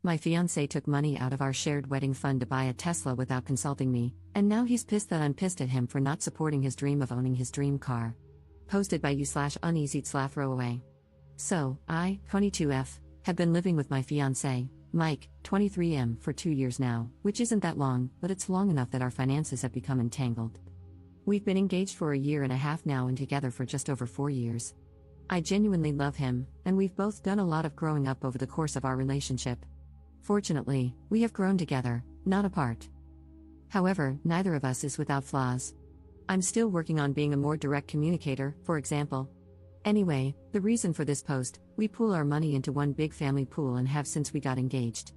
My fiancé took money out of our shared wedding fund to buy a Tesla without consulting me, and now he's pissed that I'm pissed at him for not supporting his dream of owning his dream car. Posted by you/uneasy/throwaway. So, I, 22F, have been living with my fiancé, Mike, 23M, for 2 years now, which isn't that long, but it's long enough that our finances have become entangled. We've been engaged for a year and a half now and together for just over 4 years. I genuinely love him, and we've both done a lot of growing up over the course of our relationship. Fortunately, we have grown together, not apart. However, neither of us is without flaws. I'm still working on being a more direct communicator, for example. Anyway, the reason for this post: we pool our money into one big family pool and have since we got engaged.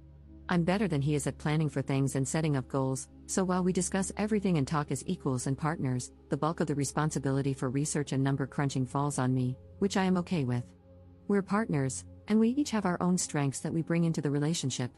I'm better than he is at planning for things and setting up goals, so while we discuss everything and talk as equals and partners, the bulk of the responsibility for research and number crunching falls on me, which I am okay with. We're partners, and we each have our own strengths that we bring into the relationship.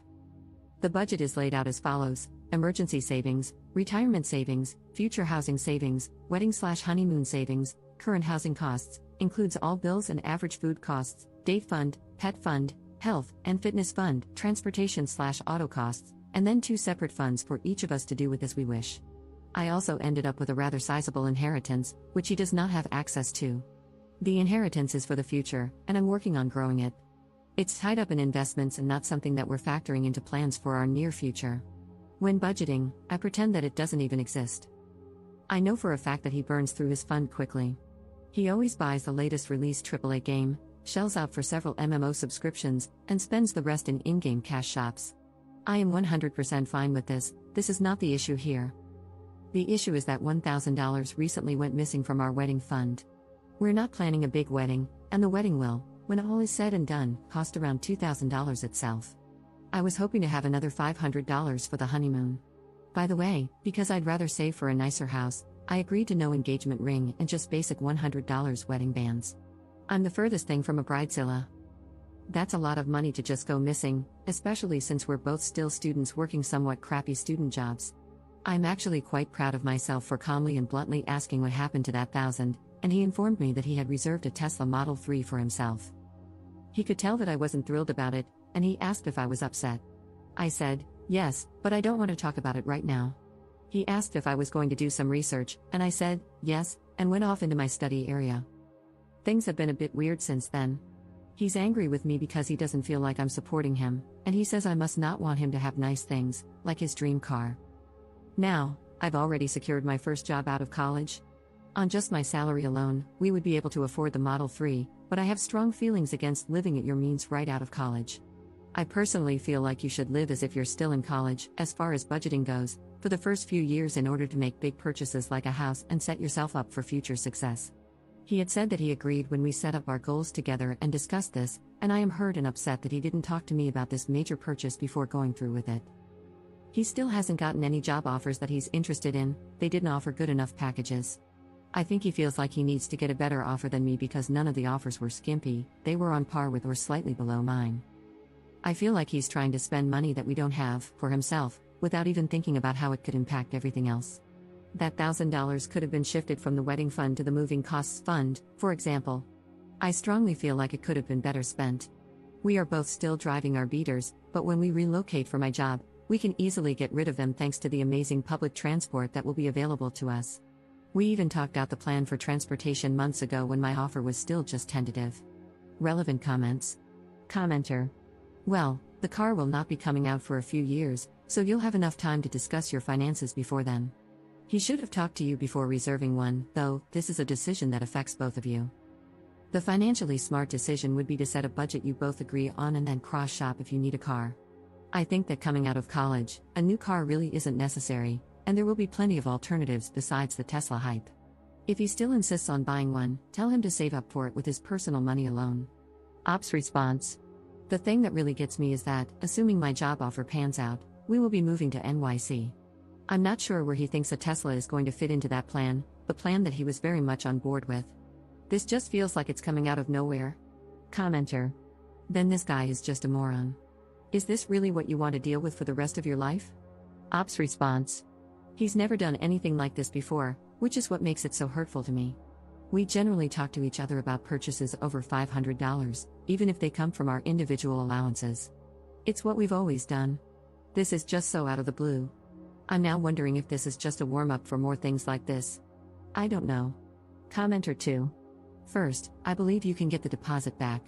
The budget is laid out as follows: emergency savings, retirement savings, future housing savings, wedding/honeymoon savings, current housing costs, includes all bills and average food costs, date fund, pet fund, health and fitness fund, transportation/auto costs, and then 2 separate funds for each of us to do with as we wish. I also ended up with a rather sizable inheritance, which he does not have access to. The inheritance is for the future, and I'm working on growing it. It's tied up in investments and not something that we're factoring into plans for our near future. When budgeting, I pretend that it doesn't even exist. I know for a fact that he burns through his fund quickly. He always buys the latest release AAA game, shells out for several MMO subscriptions, and spends the rest in in-game cash shops. I am 100% fine with this. This is not the issue here. The issue is that $1,000 recently went missing from our wedding fund. We're not planning a big wedding, and the wedding will, when all is said and done, cost around $2,000 itself. I was hoping to have another $500 for the honeymoon. By the way, because I'd rather save for a nicer house, I agreed to no engagement ring and just basic $100 wedding bands. I'm the furthest thing from a bridezilla. That's a lot of money to just go missing, especially since we're both still students working somewhat crappy student jobs. I'm actually quite proud of myself for calmly and bluntly asking what happened to that $1,000, and he informed me that he had reserved a Tesla Model 3 for himself. He could tell that I wasn't thrilled about it, and he asked if I was upset. I said, yes, but I don't want to talk about it right now. He asked if I was going to do some research, and I said, yes, and went off into my study area. Things have been a bit weird since then. He's angry with me because he doesn't feel like I'm supporting him, and he says I must not want him to have nice things, like his dream car. Now, I've already secured my first job out of college. On just my salary alone, we would be able to afford the Model 3, but I have strong feelings against living at your means right out of college. I personally feel like you should live as if you're still in college, as far as budgeting goes, for the first few years in order to make big purchases like a house and set yourself up for future success. He had said that he agreed when we set up our goals together and discussed this, and I am hurt and upset that he didn't talk to me about this major purchase before going through with it. He still hasn't gotten any job offers that he's interested in. They didn't offer good enough packages. I think he feels like he needs to get a better offer than me because none of the offers were skimpy, they were on par with or slightly below mine. I feel like he's trying to spend money that we don't have, for himself, without even thinking about how it could impact everything else. That $1,000 could have been shifted from the wedding fund to the moving costs fund, for example. I strongly feel like it could have been better spent. We are both still driving our beaters, but when we relocate for my job, we can easily get rid of them thanks to the amazing public transport that will be available to us. We even talked out the plan for transportation months ago when my offer was still just tentative. Relevant comments. Commenter. Well, the car will not be coming out for a few years, so you'll have enough time to discuss your finances before then. He should have talked to you before reserving one, though. This is a decision that affects both of you. The financially smart decision would be to set a budget you both agree on and then cross-shop if you need a car. I think that coming out of college, a new car really isn't necessary, and there will be plenty of alternatives besides the Tesla hype. If he still insists on buying one, tell him to save up for it with his personal money alone. Ops response. The thing that really gets me is that, assuming my job offer pans out, we will be moving to NYC. I'm not sure where he thinks a Tesla is going to fit into that plan, the plan that he was very much on board with. This just feels like it's coming out of nowhere. Commenter. Then this guy is just a moron. Is this really what you want to deal with for the rest of your life? Ops response. He's never done anything like this before, which is what makes it so hurtful to me. We generally talk to each other about purchases over $500, even if they come from our individual allowances. It's what we've always done. This is just so out of the blue. I'm now wondering if this is just a warm-up for more things like this. I don't know. Commenter 2. First, I believe you can get the deposit back.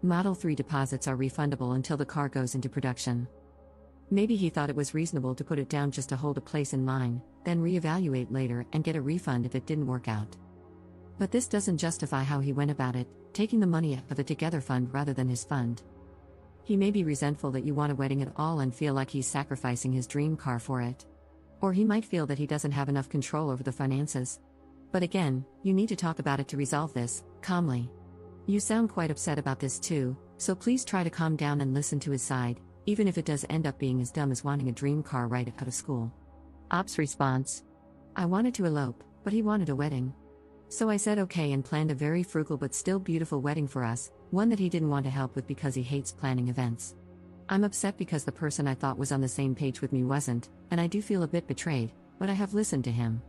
Model 3 deposits are refundable until the car goes into production. Maybe he thought it was reasonable to put it down just to hold a place in line, then reevaluate later and get a refund if it didn't work out. But this doesn't justify how he went about it, taking the money out of the Together fund rather than his fund. He may be resentful that you want a wedding at all and feel like he's sacrificing his dream car for it. Or he might feel that he doesn't have enough control over the finances. But again, you need to talk about it to resolve this, calmly. You sound quite upset about this too, so please try to calm down and listen to his side, even if it does end up being as dumb as wanting a dream car right out of school. Op's response. I wanted to elope, but he wanted a wedding. So I said okay and planned a very frugal but still beautiful wedding for us, one that he didn't want to help with because he hates planning events. I'm upset because the person I thought was on the same page with me wasn't, and I do feel a bit betrayed, but I have listened to him.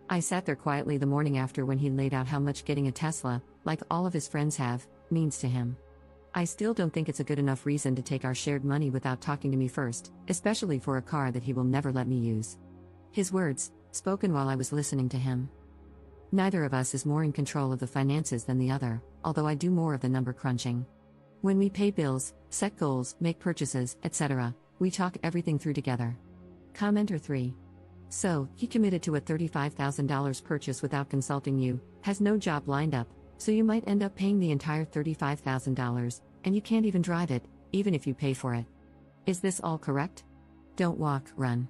I sat there quietly the morning after when he laid out how much getting a Tesla, like all of his friends have, means to him. I still don't think it's a good enough reason to take our shared money without talking to me first, especially for a car that he will never let me use. His words, spoken while I was listening to him. Neither of us is more in control of the finances than the other, although I do more of the number crunching. When we pay bills, set goals, make purchases, etc., we talk everything through together. Commenter 3. So, he committed to a $35,000 purchase without consulting you, has no job lined up, so you might end up paying the entire $35,000, and you can't even drive it, even if you pay for it. Is this all correct? Don't walk, run.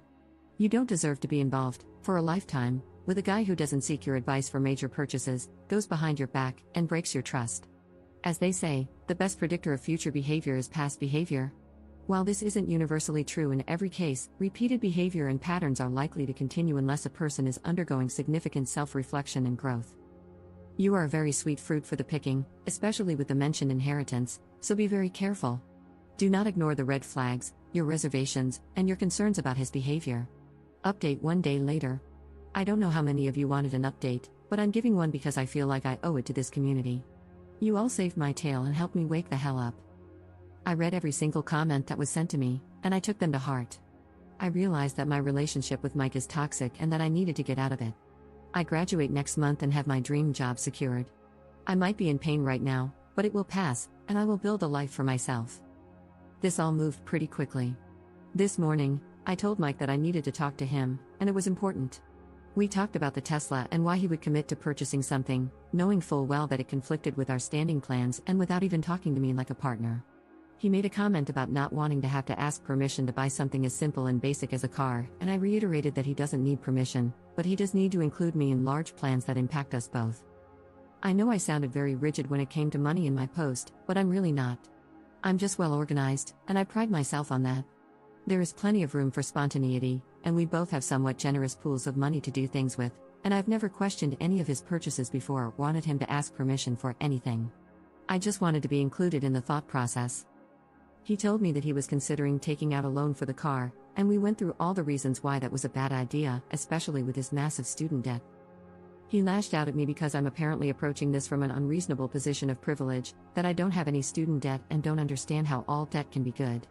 You don't deserve to be involved, for a lifetime, with a guy who doesn't seek your advice for major purchases, goes behind your back, and breaks your trust. As they say, the best predictor of future behavior is past behavior. While this isn't universally true in every case, repeated behavior and patterns are likely to continue unless a person is undergoing significant self-reflection and growth. You are a very sweet fruit for the picking, especially with the mentioned inheritance, so be very careful. Do not ignore the red flags, your reservations, and your concerns about his behavior. Update 1 day later. I don't know how many of you wanted an update, but I'm giving one because I feel like I owe it to this community. You all saved my tail and helped me wake the hell up. I read every single comment that was sent to me, and I took them to heart. I realized that my relationship with Mike is toxic and that I needed to get out of it. I graduate next month and have my dream job secured. I might be in pain right now, but it will pass, and I will build a life for myself. This all moved pretty quickly. This morning, I told Mike that I needed to talk to him, and it was important. We talked about the Tesla and why he would commit to purchasing something, knowing full well that it conflicted with our standing plans and without even talking to me like a partner. He made a comment about not wanting to have to ask permission to buy something as simple and basic as a car, and I reiterated that he doesn't need permission, but he does need to include me in large plans that impact us both. I know I sounded very rigid when it came to money in my post, but I'm really not. I'm just well organized, and I pride myself on that. There is plenty of room for spontaneity, and we both have somewhat generous pools of money to do things with, and I've never questioned any of his purchases before or wanted him to ask permission for anything. I just wanted to be included in the thought process. He told me that he was considering taking out a loan for the car, and we went through all the reasons why that was a bad idea, especially with his massive student debt. He lashed out at me because I'm apparently approaching this from an unreasonable position of privilege, that I don't have any student debt and don't understand how all debt can be good.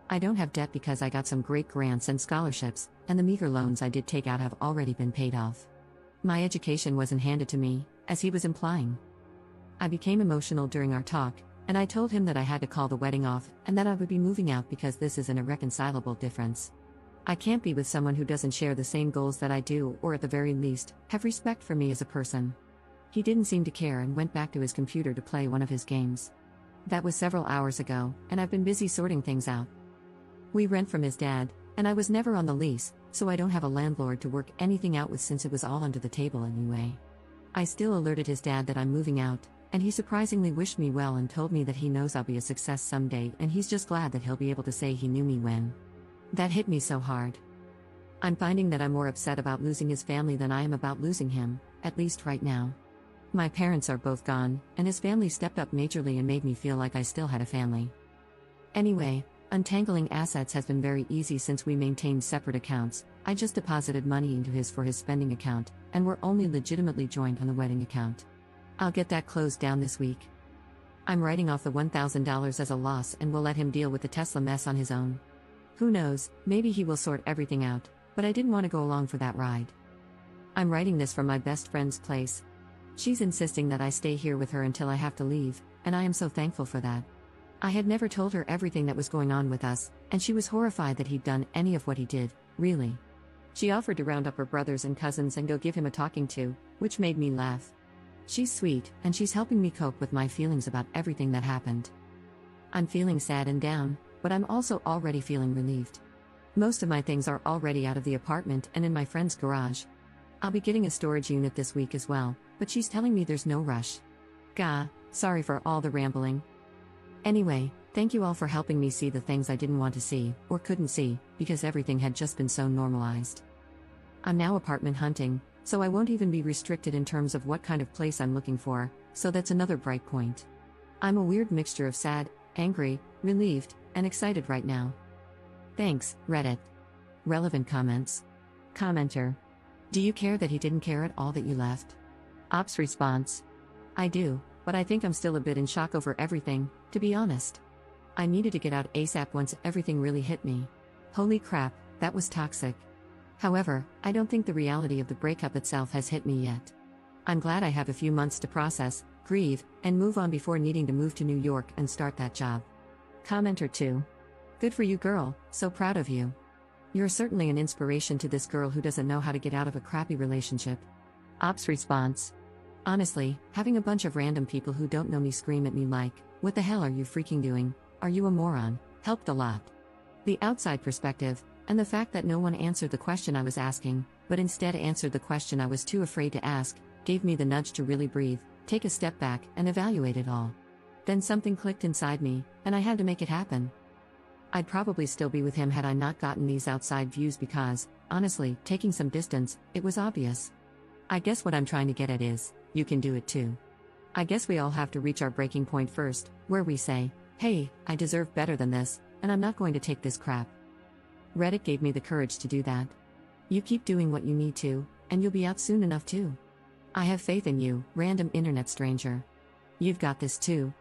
I don't have debt because I got some great grants and scholarships, and the meager loans I did take out have already been paid off. My education wasn't handed to me, as he was implying. I became emotional during our talk, and I told him that I had to call the wedding off and that I would be moving out because this is an irreconcilable difference. I can't be with someone who doesn't share the same goals that I do, or at the very least, have respect for me as a person. He didn't seem to care and went back to his computer to play one of his games. That was several hours ago, and I've been busy sorting things out. We rent from his dad, and I was never on the lease, so I don't have a landlord to work anything out with since it was all under the table anyway. I still alerted his dad that I'm moving out, and he surprisingly wished me well and told me that he knows I'll be a success someday and he's just glad that he'll be able to say he knew me when. That hit me so hard. I'm finding that I'm more upset about losing his family than I am about losing him, at least right now. My parents are both gone, and his family stepped up majorly and made me feel like I still had a family. Anyway, untangling assets has been very easy since we maintained separate accounts. I just deposited money into his for his spending account, and we're only legitimately joined on the wedding account. I'll get that closed down this week. I'm writing off the $1,000 as a loss and will let him deal with the Tesla mess on his own. Who knows, maybe he will sort everything out, but I didn't want to go along for that ride. I'm writing this from my best friend's place. She's insisting that I stay here with her until I have to leave, and I am so thankful for that. I had never told her everything that was going on with us, and she was horrified that he'd done any of what he did, really. She offered to round up her brothers and cousins and go give him a talking to, which made me laugh. She's sweet, and she's helping me cope with my feelings about everything that happened. I'm feeling sad and down, but I'm also already feeling relieved. Most of my things are already out of the apartment and in my friend's garage. I'll be getting a storage unit this week as well, but she's telling me there's no rush. Gah, sorry for all the rambling. Anyway, thank you all for helping me see the things I didn't want to see, or couldn't see, because everything had just been so normalized. I'm now apartment hunting, so I won't even be restricted in terms of what kind of place I'm looking for, so that's another bright point. I'm a weird mixture of sad, angry, relieved, and excited right now. Thanks, Reddit. Relevant comments. Commenter. Do you care that he didn't care at all that you left? Ops response. I do, but I think I'm still a bit in shock over everything, to be honest. I needed to get out ASAP once everything really hit me. Holy crap, that was toxic. However, I don't think the reality of the breakup itself has hit me yet. I'm glad I have a few months to process, grieve, and move on before needing to move to New York and start that job. Commenter 2. Good for you, girl, so proud of you. You're certainly an inspiration to this girl who doesn't know how to get out of a crappy relationship. Ops response. Honestly, having a bunch of random people who don't know me scream at me like, "What the hell are you freaking doing? Are you a moron?" helped a lot. The outside perspective, and the fact that no one answered the question I was asking, but instead answered the question I was too afraid to ask, gave me the nudge to really breathe, take a step back, and evaluate it all. Then something clicked inside me, and I had to make it happen. I'd probably still be with him had I not gotten these outside views because, honestly, taking some distance, it was obvious. I guess what I'm trying to get at is, you can do it too. I guess we all have to reach our breaking point first, where we say, hey, I deserve better than this, and I'm not going to take this crap. Reddit gave me the courage to do that. You keep doing what you need to, and you'll be out soon enough too. I have faith in you, random internet stranger. You've got this too,